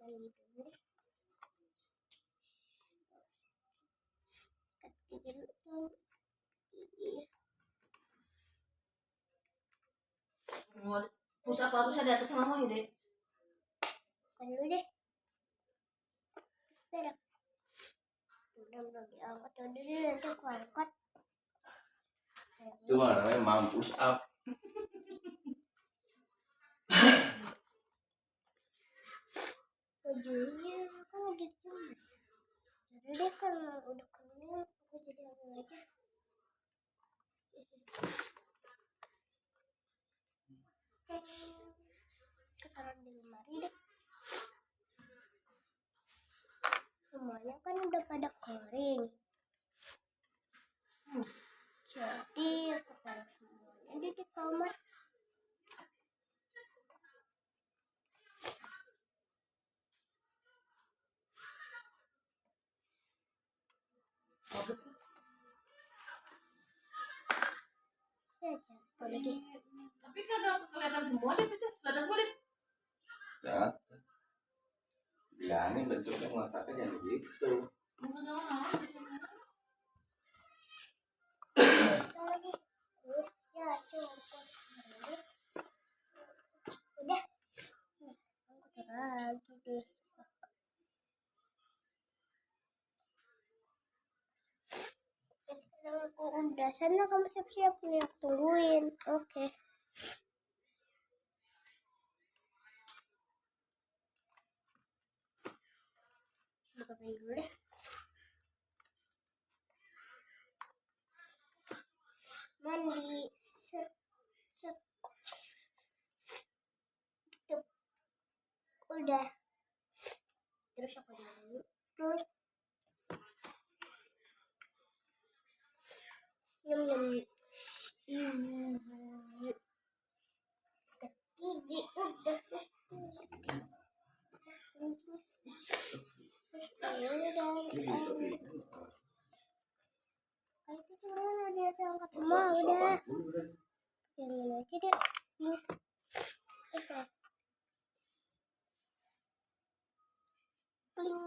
mandi dulu deh. Sikat gigi dulu. Pusat apa harusnya di atas mama ya deh? Bukan dulu deh. Berak. Udah diangkat dulu nanti aku angkat. Itu mah namanya mampus up. Bajunya kan lagi cuma. Jadi deh kalau udah kering aku jadi ambil aja. Kita taruh di lemari deh. Semuanya kan udah pada kering. Jadi aku taruh semuanya di kamar. Ya jatuh lagi. Tapi kagak kelihatan semua deh itu, kelihatan semua deh. Ya. Bilangin bentuknya ngotaknya jangan begitu. Bisa lagi. Ya cukup. Udah. Nih, aku taruh lagi deh. Sekarang aku udah sana kamu siap-siap nih aku tungguin. Oke. Buka dulu deh. Mandi set gitu. Udah. Terus aku dulu. Terus nyum gigi udah terus itu cuma ada yang angkat semua udah yang ini aja deh nih pling.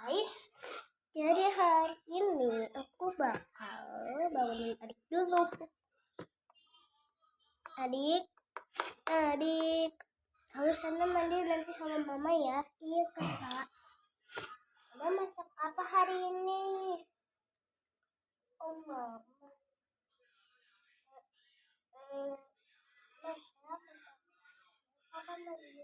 Guys, jadi hari ini aku bakal bangunin adik dulu. Adik kamu sana mandi nanti sama mama ya. Iya kakak. Mama masak apa hari ini? Oh mama masak apa lagi?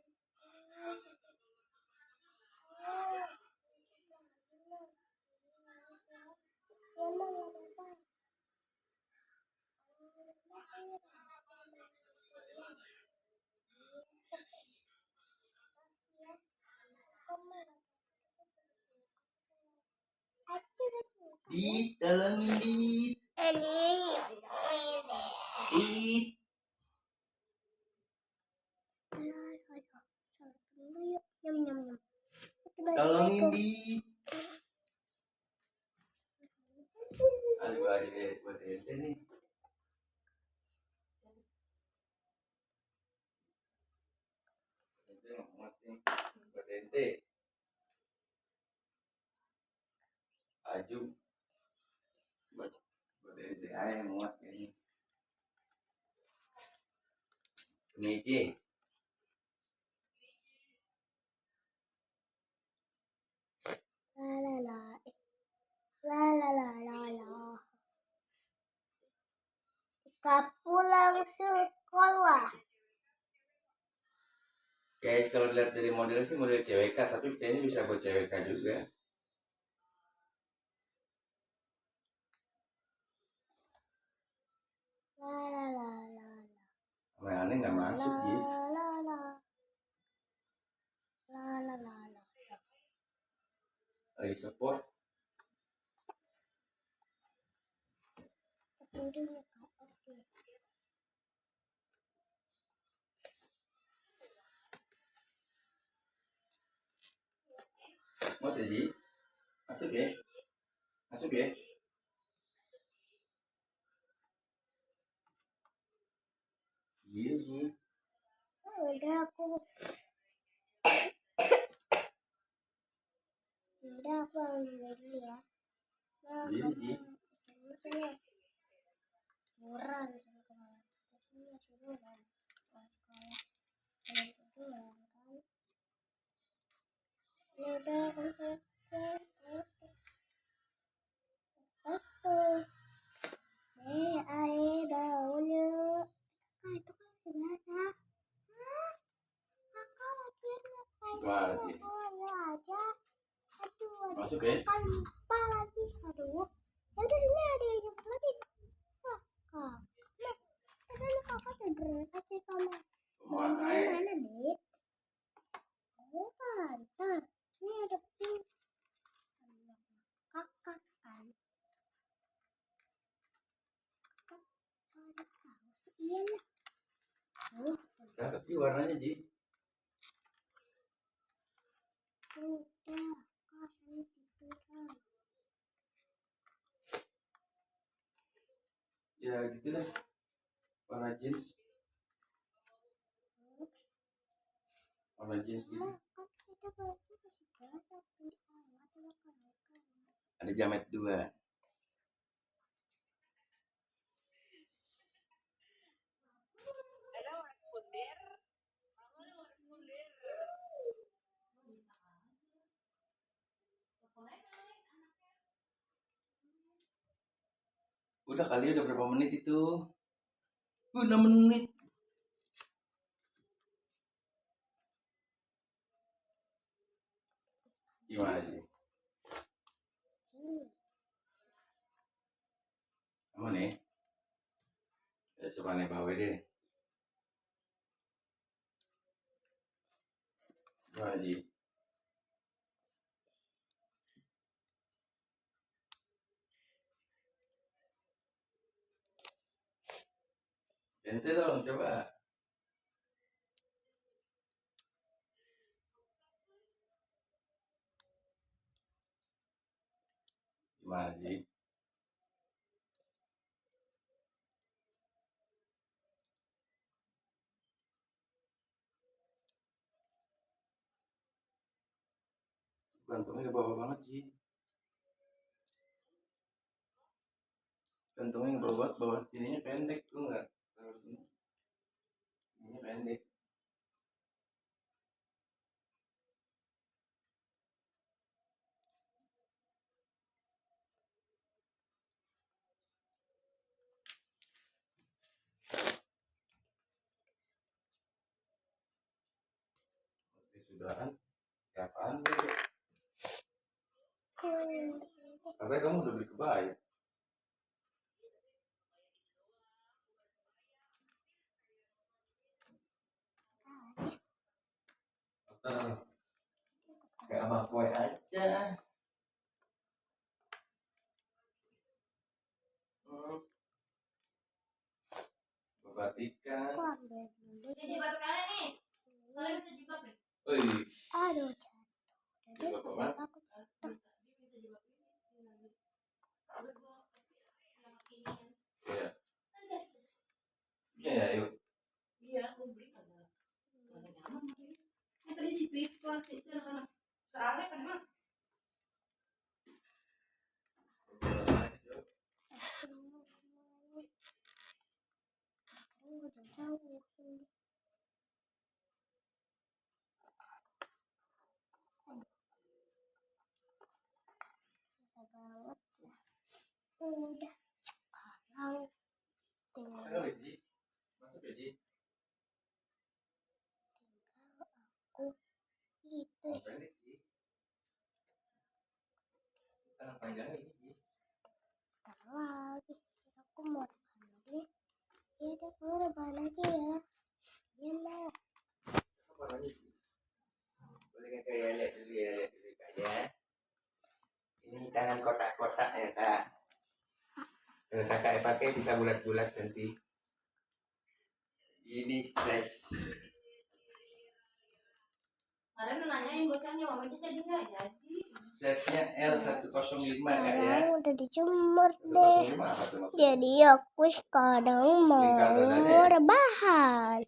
Tolongin tolongin aduh aja buat ente nih. Ente muat nih buat ente. Aju buat ente aja muat kayaknya. Meje. La. Kita pulang sekolah. Guys, kalau dilihat dari model sih model CWK, tapi kayaknya bisa buat CWK juga. La. Aneh nggak masuk gitu. La. Lagi support. Mau jadi masuk ya, masuk ya. Berdiri sih. Udah aku ambil dulu ya. Nah, Berdiri sih. kamu murah air daunnya. Itu kan biasa. Kakak lagi ngapain? Gimana sih? Aja. Aduh, Masuk ya? kakak lupa lagi. Aduh. Ya udah ini ada yang jemput lagi. Kakak. Nah, kakak tidur aja kamu. Mana Mana, Dek? Bukan, ntar. Ini ada pink. Kakak kan. Kakak ada tahu sih. Iya lah. Cakep sih warnanya Ji. Udah, kasih tiduran. Ya gitu deh. Warna jeans. Warna jeans gitu. Kan kita baru masih biasa. Ada jamet 2. Udah kali udah berapa menit itu? 6 menit. Gimana sih? Kamu nih? Ya coba nih bawa deh. Gimana Ji? Ente dong coba. Gimana Ji? Gantungnya ke bawah banget Ji. Gantungnya ke bawah, bawah sininya pendek tuh enggak? Ini pendek. Sudahan. Kapan? Katanya kamu udah beli kebaya. Kayak sama kue aja. Perhatikan. Aku ambil dulu. Ini jilbab kalian nih. Kalian minta jilbab nih. Oi, Aduh, jatuh. Jadi Jilbab apaan? aku jatuh. Dia minta jilbab ini. Udah gua anak kekinian. iya. Kan dia Iya ya, yuk. iya, aku beli kagak nyaman lagi. Ini tadi si Pipa itu anak-anak. Soalnya kan mah Udah jauh sini. Susah banget. Udah sekarang tinggal Ayo, Ji. Masuk ya, Ji. aku itu Oh, pendek, Ji. Tangan panjang ini, Ji. ntar lagi. Aku mau rekam lagi. Ya udah, kamu rebahan aja ya. Iya mau. Apa warnanya, Ji? Boleh nggak kayak lihat dulu ya, lihat dulu Kak ya. Ini tangan kotak-kotak ya, Kak. Kalau kakak pakai bisa bulat-bulat nanti. Ini size Kemarin nanyain bocahnya, mamanya jadi nggak jadi. Size-nya L105 kak ya. Sekarang udah dijemur deh. 105 apa tuh maksudnya? Jadi aku sekarang mau Lingkar dadanya ya? rebahan.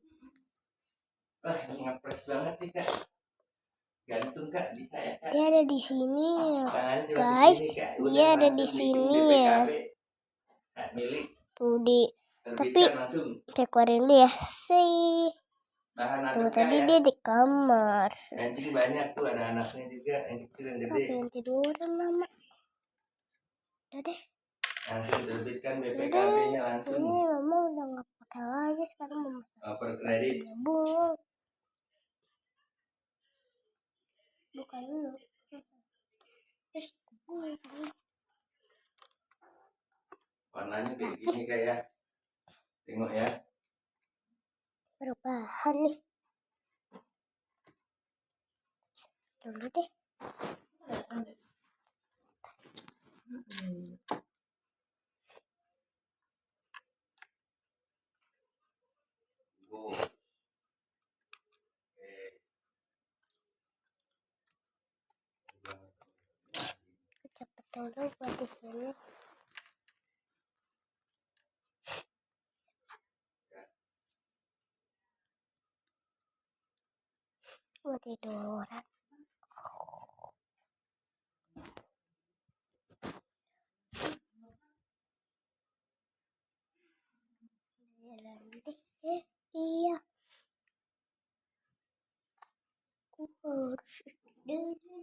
Wah, ini ngepres banget nih kak. Gantung kak, bisa ya kak. Dia ada di sini ya, Tangannya cuma guys. segini, Kak. Udah Dia ada di langsung sini bikin ya. BPKB. Hak milik Tuh di terbitkan Tapi- langsung. keluarin dulu ya sih. Bahan Tuh anak tadi ya. dia di kamar. Kancing banyak tuh, ada anaknya juga, yang kecil yang gede. Tapi yang tiduran mama. Udah deh. Langsung terbitkan BPKB-nya langsung. Ini mama udah nggak pakai lagi sekarang mama. Per kredit. Bung. Buka dulu. Terus Warnanya kayak gini kayak. Tengok ya. rebahan nih. Dulu deh. Wow. Cepet dulu buat di sini. Mau tiduran. Jalan deh. Iya. Aku harus dulu.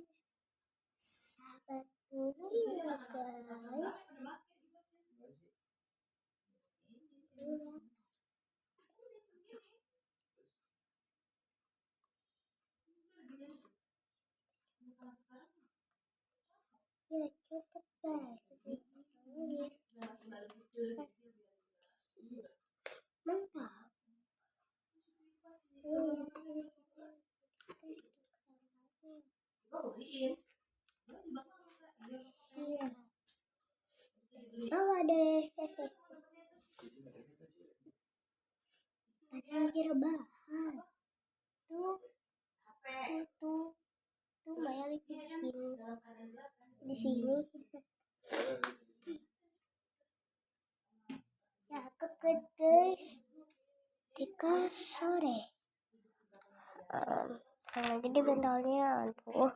Sabar dulu ya guys. Ya cepet banget. Mantap. Beliin. Iya. Bawa deh. Ada lagi rebahan. Tuh. Tuh Maya lagi di sini. Di sini. Cakep kan guys. Tika sore. Sama gede bentalnya. Aduh.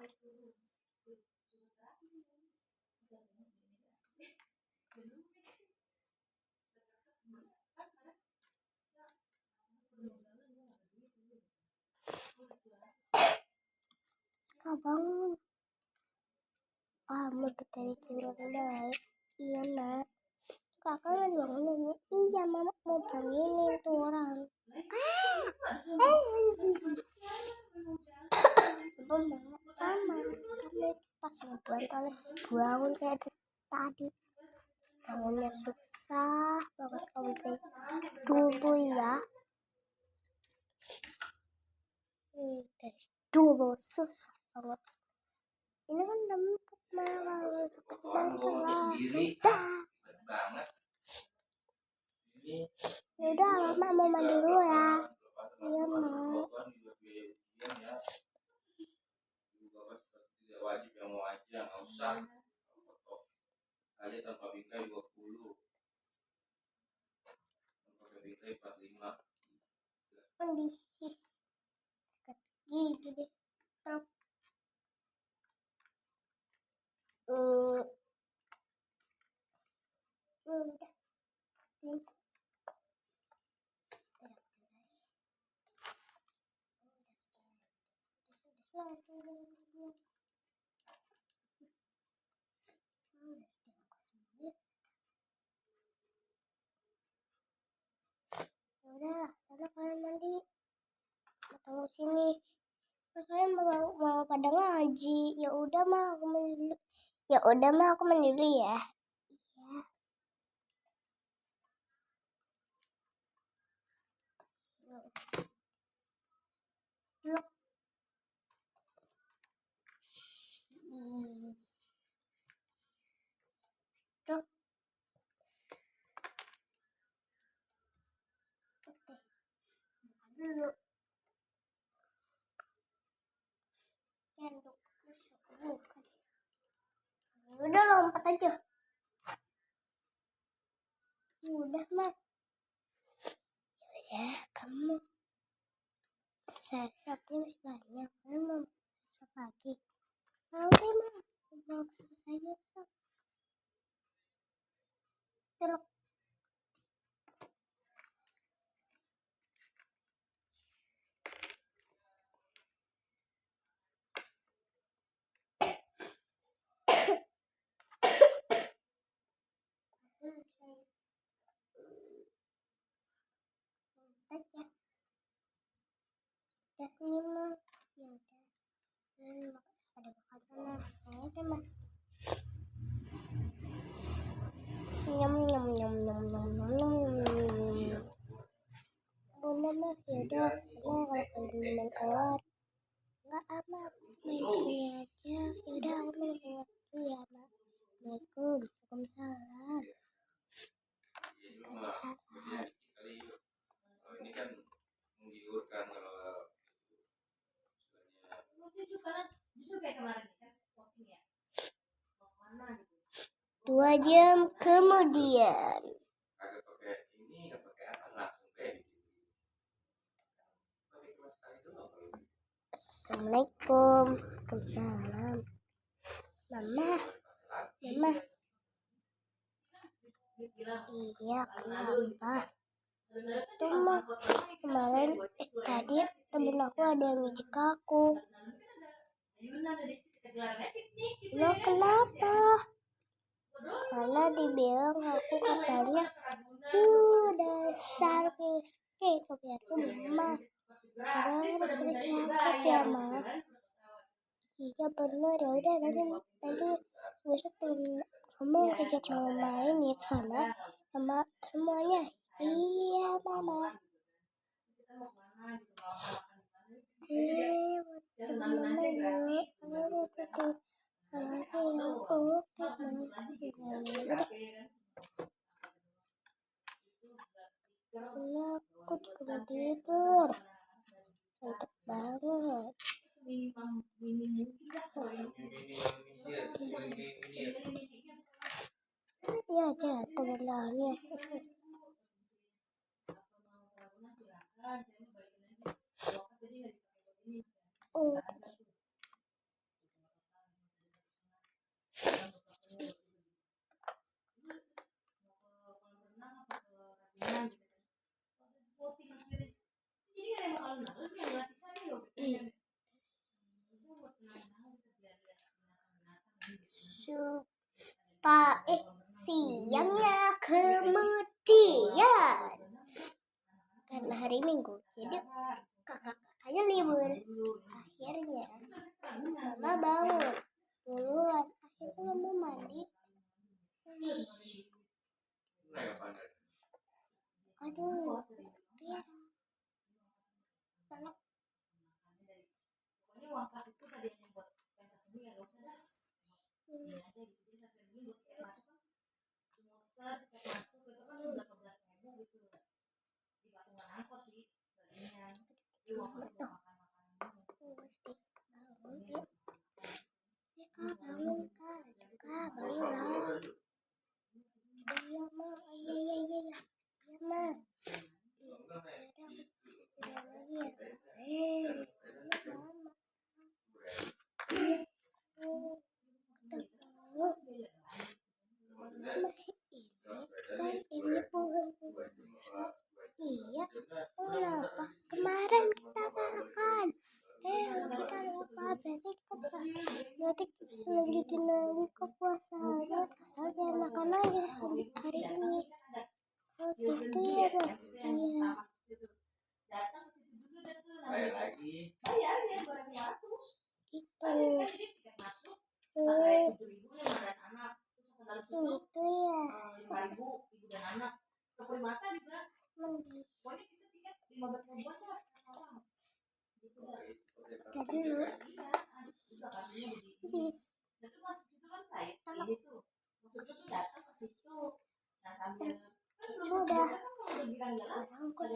Abang, kamu tadi tidur baik. Iya nak. Kakak lagi bangunin. Iya mama mau bangunin tuh orang. Mama sama kami pas mau bangun kayak tadi. Bangunnya susah banget kamu dulu ya. Dulu susah banget. Ini kan lembut malah Sendiri. Banget. Ya udah mama mau mandi dulu ya. Iya mau. Tidak wajib yang mau aja, nggak usah. Aja tanpa bingkai 20. Tanpa bingkai 45. Kondisi gigi deh. Udah, sana kalian mandi. Tunggu sini. Kalian mau pada ngaji. Ya udah mah aku mandi dulu. Ya. Look. Look. Oke. Dulu. Udah lompat aja. Udah mas. Ya kamu. Sarapannya masih banyak. Kamu mau masak pagi. Nanti mah. Mau selesai besok. Terus. Aja. Ini mah. Ya udah. Ada makanan. Oke mah. Nyam nyam nyam nyam nyam nyam nyam. Bunda mah yaudah, karena kalau teman keluar nggak amat, main sini aja. Yaudah aku main keluar dulu ya mak. Assalamualaikum, waalaikumsalam. Waalaikumsalam. Ini kan menggiurkan kalau Justru kayak kemarin kan walking ya. Mau mana gitu. 2 jam kemudian. agak pakai ini, nggak pakai apa, langsung kayak gitu. Pakai kemas kali dulu. Assalamualaikum, waalaikumsalam. Mama, mama. Iya kenapa? Itu mah kemarin tadi temen aku ada yang ngejek aku. Lo kenapa? Karena dibilang aku katanya dasar miskin. Tapi aku mama. Karena aku cakep ya ma. Iya bener, ya udah nanti besok kamu ajak mama main ya ke sana sama semuanya. Iya mama. Aku juga mau tidur. Ngantuk banget. Iya jatuh benarnya. Oh. Siangnya kemudian karena hari Minggu jadi kakak-kakaknya libur. Akhirnya mama bangun duluan. Akhirnya mama mandi. Aduh ya. Iya, kenapa? Kemarin kita makan. Kita lupa, berarti kita bisa lanjutin lagi ke puasanya. Asal jangan makan lagi hari ini. Oh gitu ya, Bang? Iya. Gitu. Gitu ya. Tadi lu sudah orang kok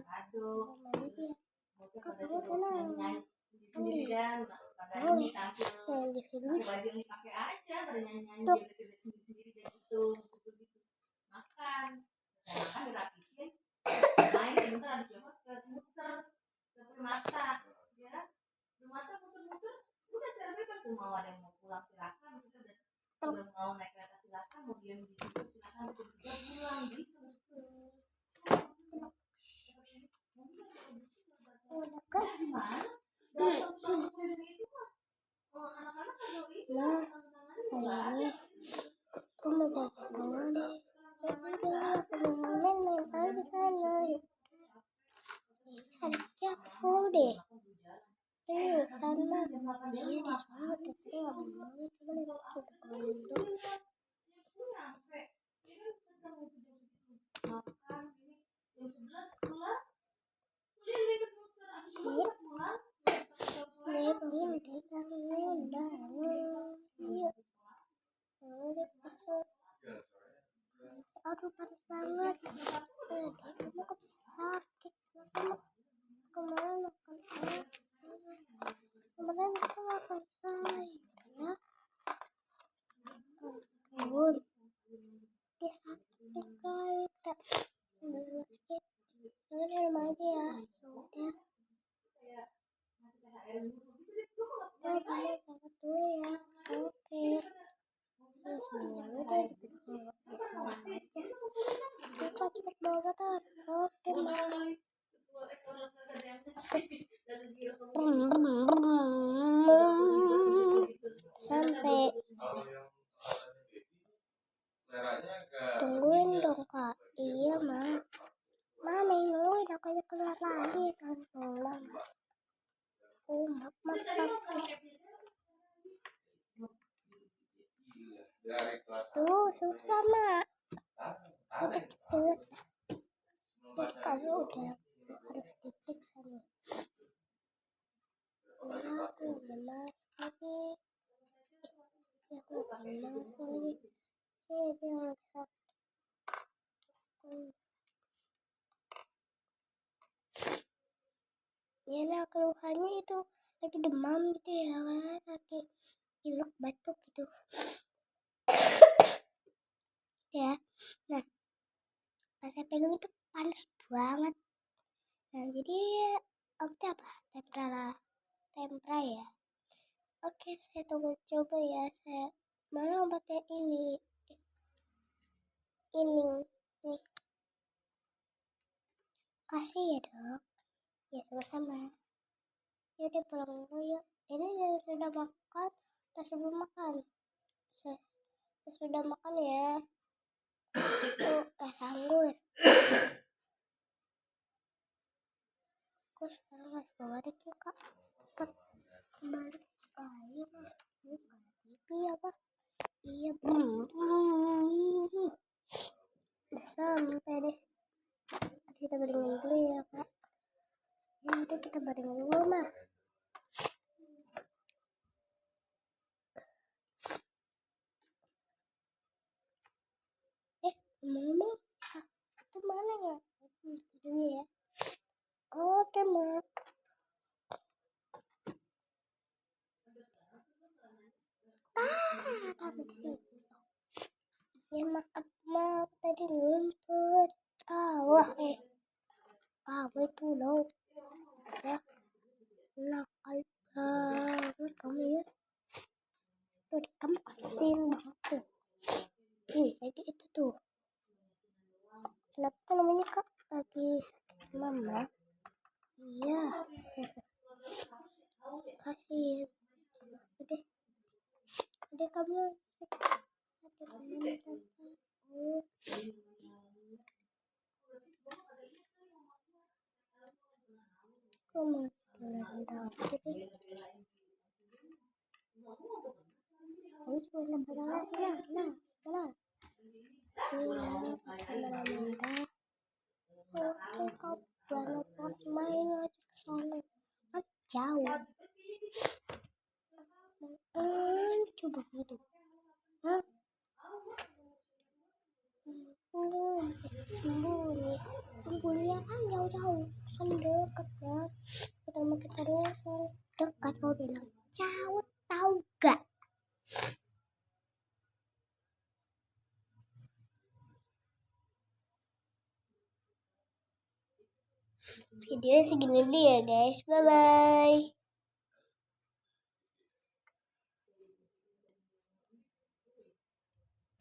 saatnya mau mandi dia. Kok kamu tenang? sendiri kan pakai Oh, ini tampil yang di film pakai baju yang dipakai aja pada nyanyi tuh sendiri dan gitu makan makan dirapihin main sebentar ada siapa ke smuter ke permata ya permata muter-muter udah cara bebas tuh mau ada yang mau pulang silakan kita udah mau naik kereta silakan mau diam di situ silakan udah pulang gitu udah guys. mana Nah, hari ini aku mau jalan dulu deh. Udah, aku mau main aja sana. Harusnya aku deh. Sama dia di sana tapi aku mau cuma itu dia bangun yuk aduh panas banget kamu kok bisa sakit kamu kemarin makan saya kemarin aku makan saya ya bangun dia sakit kali tak sakit jangan di rumah aja ya udah kamu berangkat dulu ya oke semuanya udah kita cepet banget oke sampai tungguin dong kak iya mak mami nungguin aku aja keluar lagi kan pulang maaf tuh susah mak udah cepet kalau udah harus diperiksa nih ya aku lemas lagi ya aku lemas lagi dia lagi sakit ya nah keluhannya itu lagi demam gitu ya kan lagi pilek batuk gitu ya nah pas saya pegang itu panas banget nah jadi oke apa tempra ya oke saya tunggu coba ya saya mana obatnya ini nih kasih ya dok ya sama-sama ya udah pulang dulu yuk ini sudah makan atau sebelum makan saya sudah makan ya tuh anggur aku sekarang harus bawa deh ya kak cepet balik ayo mas ini ada TV apa iya udah sampai deh kita baringin dulu ya kak ya udah kita baringin dulu mah ngomong itu mana ya dulu ya oke mak kamu di sini ya maaf tadi ngumpet wah kamu itu loh ya nakal banget kamu ya tuh kamu kasihin banget tuh lagi itu tuh kenapa namanya kak lagi sakit mama iya kasih udah kamu kamu main aja ke sana jauh coba gitu hah sembunyi kan jauh-jauh kan dekat ya kita mau kita dekat Video segini dulu ya guys. Bye bye.